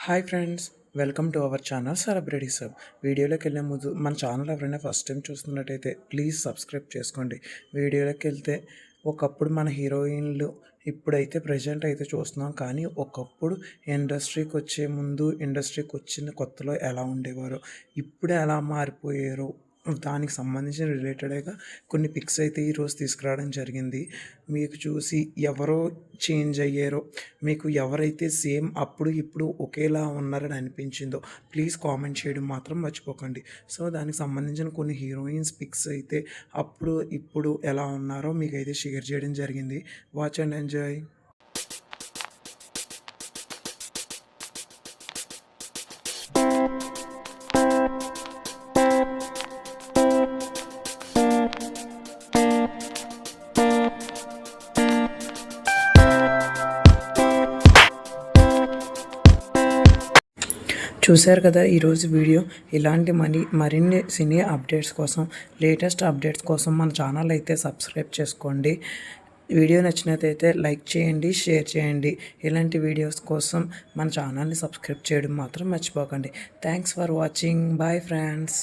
Hi friends, welcome to our channel celebrity sub. వీడియోలోకి వెళ్ళే ముందు మన ఛానల్ ఎవరైనా ఫస్ట్ టైం చూస్తున్నట్టయితే ప్లీజ్ సబ్స్క్రైబ్ చేసుకోండి. వీడియోలోకి వెళ్తే ఒకప్పుడు మన హీరోయిన్లు ఇప్పుడైతే ప్రజెంట్ అయితే చూస్తున్నాం, కానీ ఒకప్పుడు ఇండస్ట్రీకి వచ్చే ముందు ఇండస్ట్రీకి వచ్చిన కొత్తలో ఎలా ఉండేవారో ఇప్పుడు ఎలా మారిపోయారో దానికి సంబంధించిన రిలేటెడ్గా కొన్ని పిక్స్ అయితే ఈరోజు తీసుకురావడం జరిగింది. మీకు చూసి ఎవరో చేంజ్ అయ్యారో, మీకు ఎవరైతే సేమ్ అప్పుడు ఇప్పుడు ఒకేలా ఉన్నారని అనిపించిందో ప్లీజ్ కామెంట్ చేయడం మాత్రం మర్చిపోకండి. సో దానికి సంబంధించిన కొన్ని హీరోయిన్స్ పిక్స్ అయితే అప్పుడు ఇప్పుడు ఎలా ఉన్నారో మీకైతే షేర్ చేయడం జరిగింది. Watch and enjoy. చూశారు కదా ఈరోజు వీడియో. ఇలాంటి మరిన్ని సినీ అప్డేట్స్ కోసం, లేటెస్ట్ అప్డేట్స్ కోసం మన ఛానల్ అయితే సబ్స్క్రైబ్ చేసుకోండి. వీడియో నచ్చినట్లయితే లైక్ చేయండి, షేర్ చేయండి. ఇలాంటి వీడియోస్ కోసం మన ఛానల్ని సబ్స్క్రైబ్ చేయడం మాత్రం మర్చిపోకండి. Thanks for watching. Bye friends.